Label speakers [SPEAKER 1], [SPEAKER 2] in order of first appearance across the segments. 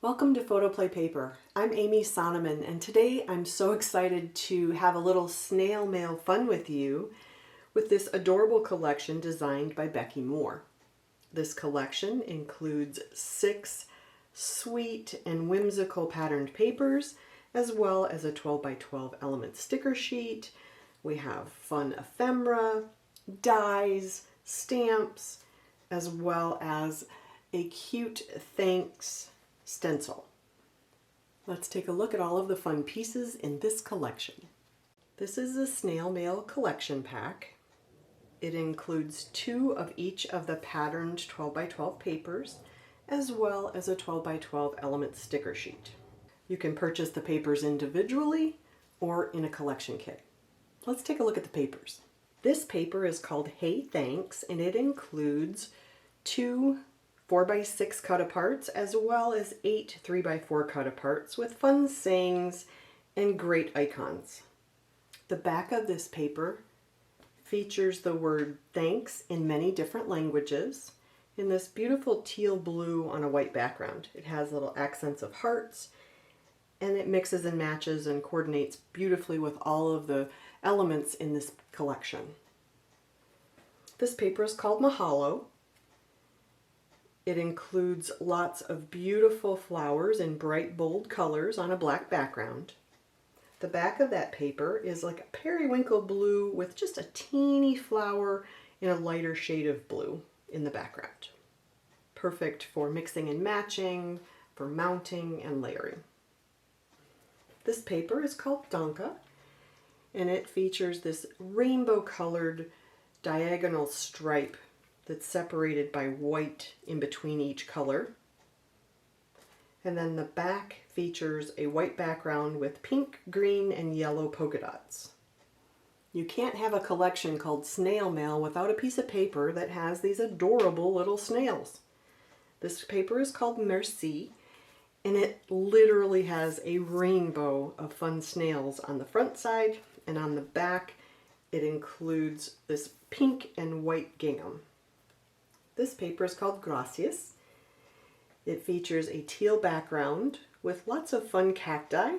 [SPEAKER 1] Welcome to PHOTOPLAY Paper. I'm Amy Sonneman, and today I'm so excited to have a little snail mail fun with you with this adorable collection designed by Becky Moore. This collection includes 6 sweet and whimsical patterned papers, as well as a 12 by 12 element sticker sheet. We have fun ephemera, dies, stamps, as well as a cute thanks stencil. Let's take a look at all of the fun pieces in this collection. This is a Snail Mail Collection pack. It includes 2 of each of the patterned 12 by 12 papers, as well as a 12 by 12 element sticker sheet. You can purchase the papers individually or in a collection kit. Let's take a look at the papers. This paper is called Hey Thanks, and it includes 2 4 by 6 cut aparts, as well as 8 3 by 4 cut aparts with fun sayings and great icons. The back of this paper features the word thanks in many different languages in this beautiful teal blue on a white background. It has little accents of hearts, and it mixes and matches and coordinates beautifully with all of the elements in this collection. This paper is called Mahalo. It includes lots of beautiful flowers in bright, bold colors on a black background. The back of that paper is like a periwinkle blue with just a teeny flower in a lighter shade of blue in the background. Perfect for mixing and matching, for mounting and layering. This paper is called Danka, and it features this rainbow-colored diagonal stripe that's separated by white in between each color. And then the back features a white background with pink, green, and yellow polka dots. You can't have a collection called Snail Mail without a piece of paper that has these adorable little snails. This paper is called Merci, and it literally has a rainbow of fun snails on the front side, and on the back it includes this pink and white gingham. This paper is called Gracias. It features a teal background with lots of fun cacti,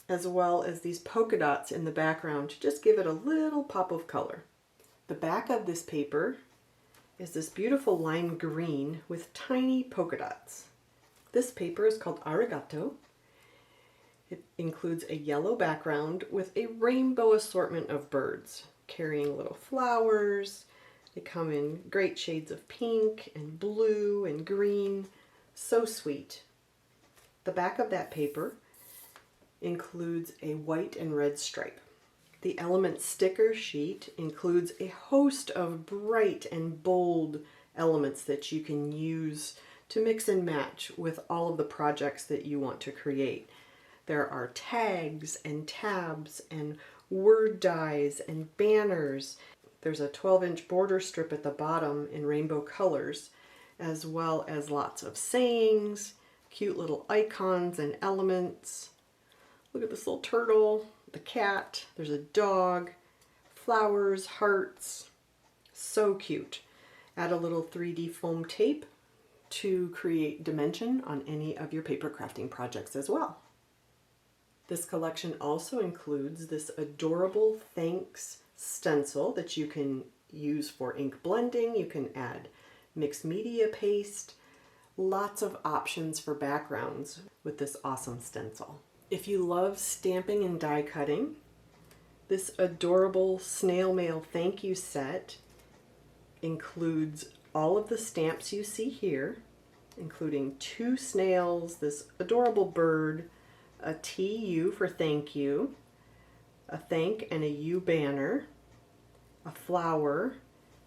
[SPEAKER 1] as well as these polka dots in the background to just give it a little pop of color. The back of this paper is this beautiful lime green with tiny polka dots. This paper is called Arigato. It includes a yellow background with a rainbow assortment of birds carrying little flowers. They come in great shades of pink and blue and green. So sweet. The back of that paper includes a white and red stripe. The element sticker sheet includes a host of bright and bold elements that you can use to mix and match with all of the projects that you want to create. There are tags and tabs and word dies and banners. There's a 12-inch border strip at the bottom in rainbow colors, as well as lots of sayings, cute little icons and elements. Look at this little turtle, the cat, there's a dog, flowers, hearts. So cute. Add a little 3D foam tape to create dimension on any of your paper crafting projects as well. This collection also includes this adorable thanks stencil that you can use for ink blending. You can add mixed media paste, lots of options for backgrounds with this awesome stencil. If you love stamping and die cutting, this adorable snail mail thank you set includes all of the stamps you see here, including 2 snails, this adorable bird, a TU for thank you, a thank and a U banner, a flower,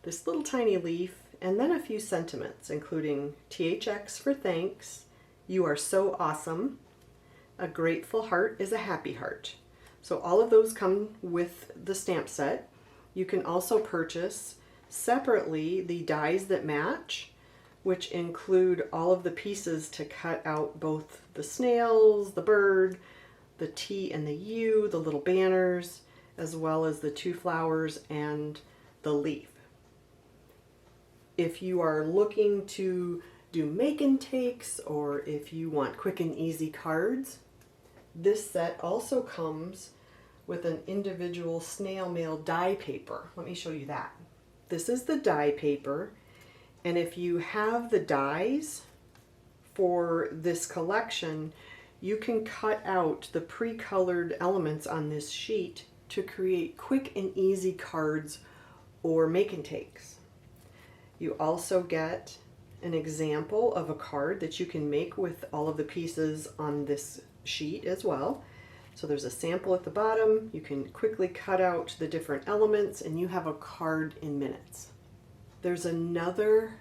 [SPEAKER 1] this little tiny leaf, and then a few sentiments, including THX for thanks, you are so awesome, a grateful heart is a happy heart. So all of those come with the stamp set. You can also purchase separately the dies that match, which include all of the pieces to cut out both the snails, the bird, the T and the U, the little banners, as well as the 2 flowers and the leaf. If you are looking to do make and takes, or if you want quick and easy cards. This set also comes with an individual snail mail die paper. Let me show you that. This is the die paper, and if you have the dies for this collection, you can cut out the pre-colored elements on this sheet to create quick and easy cards or make and takes. You also get an example of a card that you can make with all of the pieces on this sheet as well. So there's a sample at the bottom. You can quickly cut out the different elements and you have a card in minutes. There's another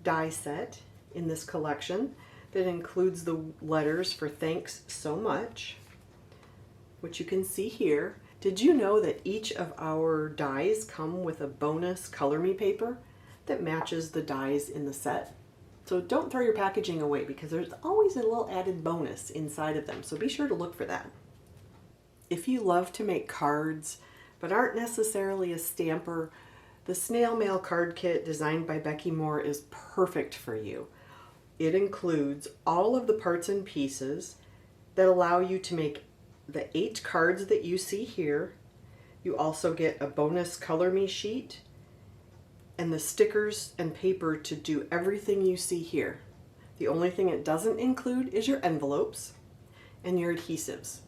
[SPEAKER 1] die set in this collection that includes the letters for thanks so much, which you can see here. Did you know that each of our dies come with a bonus Color Me paper that matches the dies in the set? So don't throw your packaging away, because there's always a little added bonus inside of them, so be sure to look for that. If you love to make cards but aren't necessarily a stamper, the Snail Mail Card Kit designed by Becky Moore is perfect for you. It includes all of the parts and pieces that allow you to make the 8 cards that you see here. You also get a bonus Color Me sheet and the stickers and paper to do everything you see here. The only thing it doesn't include is your envelopes and your adhesives.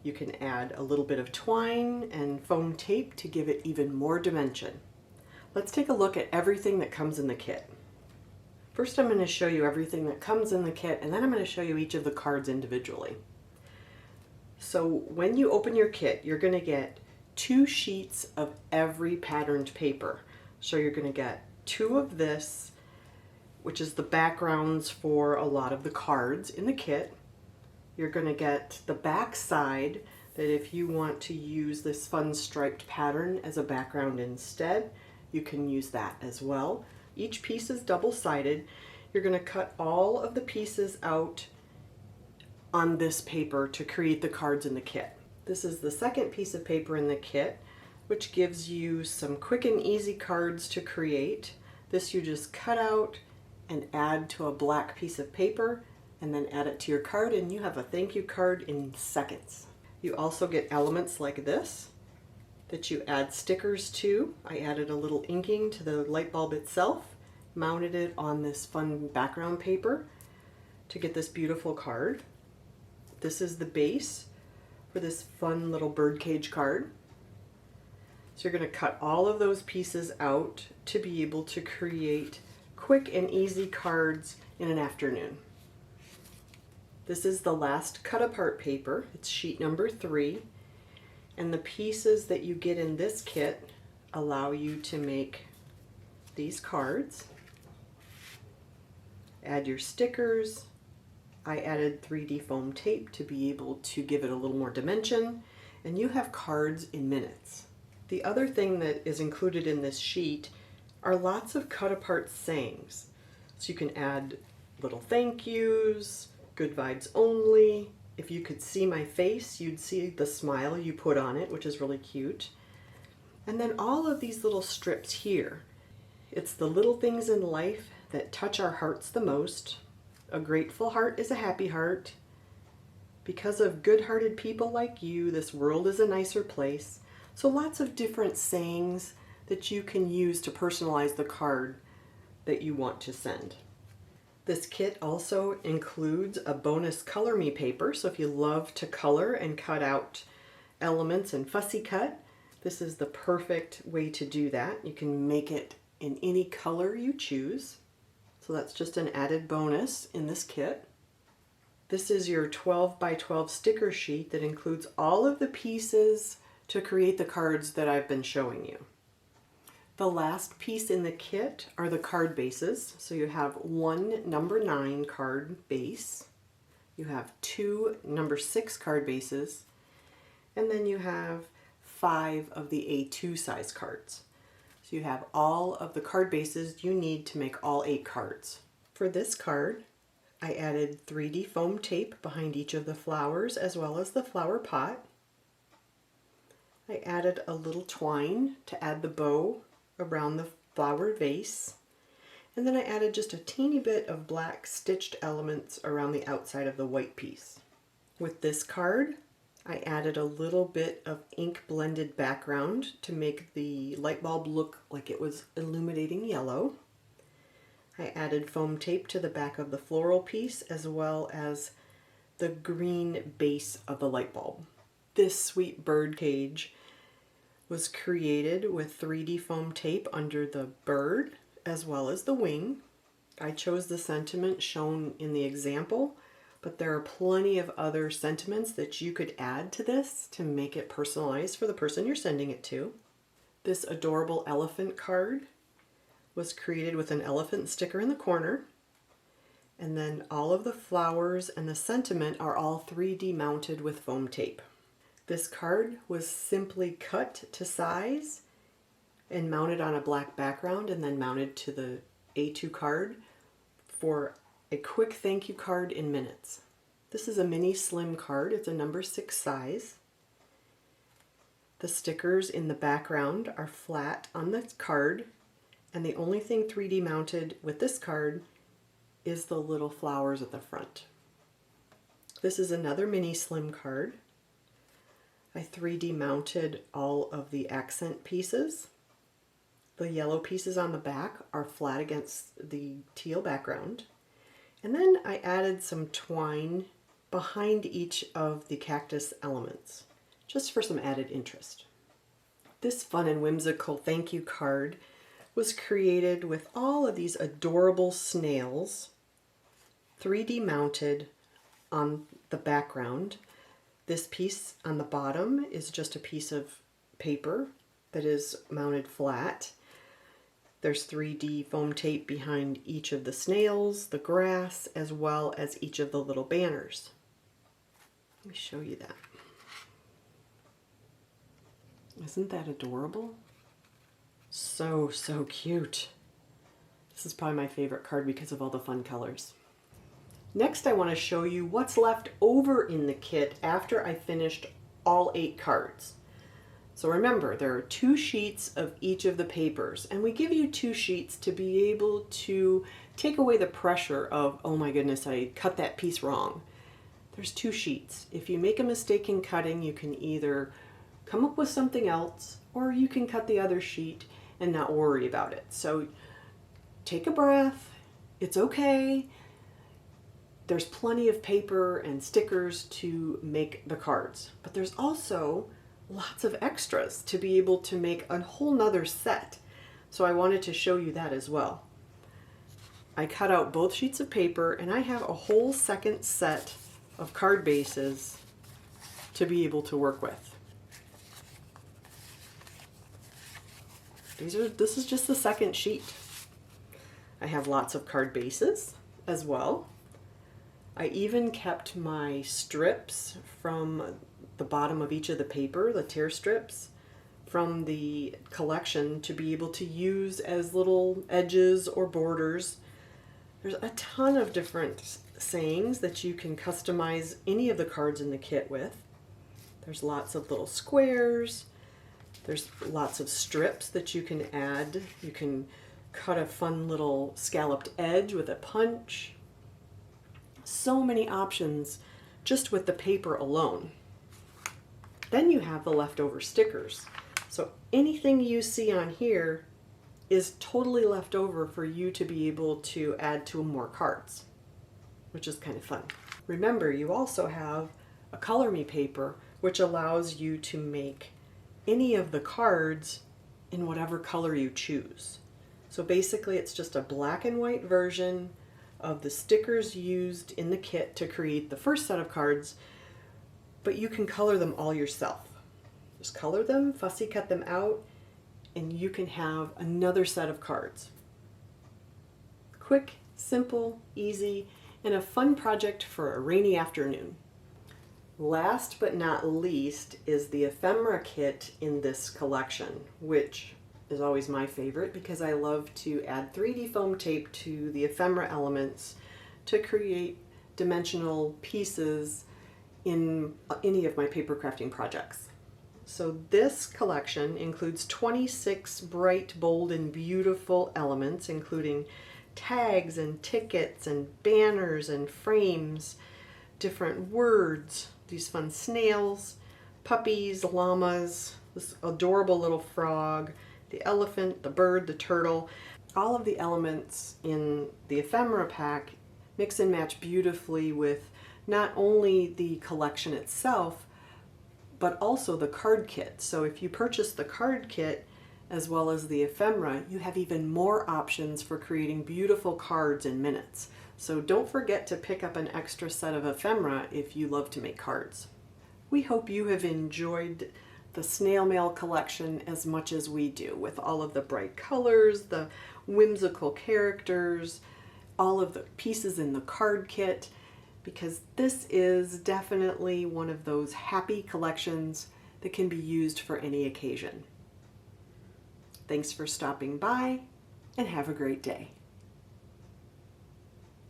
[SPEAKER 1] You can add a little bit of twine and foam tape to give it even more dimension. Let's take a look at everything that comes in the kit. First, I'm going to show you everything that comes in the kit, and then I'm going to show you each of the cards individually. So when you open your kit, you're going to get 2 sheets of every patterned paper. So you're going to get 2 of this, which is the backgrounds for a lot of the cards in the kit. You're going to get the back side, that if you want to use this fun striped pattern as a background instead, you can use that as well. Each piece is double-sided. You're going to cut all of the pieces out on this paper to create the cards in the kit. This is the second piece of paper in the kit, which gives you some quick and easy cards to create. This you just cut out and add to a black piece of paper, and then add it to your card, and you have a thank you card in seconds. You also get elements like this that you add stickers to. I added a little inking to the light bulb itself, mounted it on this fun background paper to get this beautiful card. This is the base for this fun little birdcage card. So you're going to cut all of those pieces out to be able to create quick and easy cards in an afternoon. This is the last cut apart paper. It's sheet number 3. And the pieces that you get in this kit allow you to make these cards. Add your stickers. I added 3D foam tape to be able to give it a little more dimension, and you have cards in minutes. The other thing that is included in this sheet are lots of cut apart sayings. So you can add little thank yous, good vibes only. If you could see my face, you'd see the smile you put on it, which is really cute. And then all of these little strips here. It's the little things in life that touch our hearts the most. A grateful heart is a happy heart. Because of good-hearted people like you, this world is a nicer place. So lots of different sayings that you can use to personalize the card that you want to send. This kit also includes a bonus Color Me paper, so if you love to color and cut out elements and fussy cut, this is the perfect way to do that. You can make it in any color you choose. So that's just an added bonus in this kit. This is your 12 by 12 sticker sheet that includes all of the pieces to create the cards that I've been showing you. The last piece in the kit are the card bases. So you have 1 number 9 card base, you have 2 number 6 card bases, and then you have 5 of the A2 size cards. So you have all of the card bases you need to make all 8 cards. For this card, I added 3D foam tape behind each of the flowers as well as the flower pot. I added a little twine to add the bow around the flower vase. And then I added just a teeny bit of black stitched elements around the outside of the white piece. With this card, I added a little bit of ink blended background to make the light bulb look like it was illuminating yellow. I added foam tape to the back of the floral piece as well as the green base of the light bulb. This sweet bird cage was created with 3D foam tape under the bird as well as the wing. I chose the sentiment shown in the example, but there are plenty of other sentiments that you could add to this to make it personalized for the person you're sending it to. This adorable elephant card was created with an elephant sticker in the corner, and then all of the flowers and the sentiment are all 3D mounted with foam tape. This card was simply cut to size and mounted on a black background and then mounted to the A2 card for a quick thank you card in minutes. This is a mini slim card. It's a number 6 size. The stickers in the background are flat on the card, and the only thing 3D mounted with this card is the little flowers at the front. This is another mini slim card. I 3D mounted all of the accent pieces. The yellow pieces on the back are flat against the teal background. And then I added some twine behind each of the cactus elements, just for some added interest. This fun and whimsical thank you card was created with all of these adorable snails 3D mounted on the background. This piece on the bottom is just a piece of paper that is mounted flat. There's 3D foam tape behind each of the snails, the grass, as well as each of the little banners. Let me show you that. Isn't that adorable? So cute. This is probably my favorite card because of all the fun colors. Next, I want to show you what's left over in the kit after I finished all 8 cards. So remember, there are 2 sheets of each of the papers, and we give you 2 sheets to be able to take away the pressure of, oh my goodness, I cut that piece wrong. There's 2 sheets. If you make a mistake in cutting, you can either come up with something else, or you can cut the other sheet and not worry about it. So take a breath. It's okay. There's plenty of paper and stickers to make the cards, but there's also lots of extras to be able to make a whole nother set. So I wanted to show you that as well. I cut out both sheets of paper, and I have a whole second set of card bases to be able to work with. This is just the second sheet. I have lots of card bases as well. I even kept my strips from the bottom of each of the paper, the tear strips from the collection, to be able to use as little edges or borders. There's a ton of different sayings that you can customize any of the cards in the kit with. There's lots of little squares. There's lots of strips that you can add. You can cut a fun little scalloped edge with a punch. So many options just with the paper alone. Then you have the leftover stickers. So anything you see on here is totally left over for you to be able to add to more cards, which is kind of fun. Remember, you also have a Color Me paper, which allows you to make any of the cards in whatever color you choose. So basically it's just a black and white version of the stickers used in the kit to create the first set of cards, but you can color them all yourself. Just color them, fussy cut them out, and you can have another set of cards. Quick, simple, easy, and a fun project for a rainy afternoon. Last but not least is the ephemera kit in this collection, which is always my favorite because I love to add 3D foam tape to the ephemera elements to create dimensional pieces in any of my paper crafting projects. So this collection includes 26 bright, bold, and beautiful elements, including tags and tickets and banners and frames, different words, these fun snails, puppies, llamas, this adorable little frog, the elephant, the bird, the turtle. All of the elements in the ephemera pack mix and match beautifully with not only the collection itself, but also the card kit. So if you purchase the card kit as well as the ephemera, you have even more options for creating beautiful cards in minutes. So don't forget to pick up an extra set of ephemera if you love to make cards. We hope you have enjoyed the Snail Mail collection as much as we do, with all of the bright colors, the whimsical characters, all of the pieces in the card kit, because this is definitely one of those happy collections that can be used for any occasion. Thanks for stopping by, and have a great day.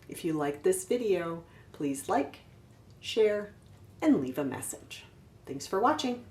[SPEAKER 1] If you like this video, please like, share, and leave a message. Thanks for watching.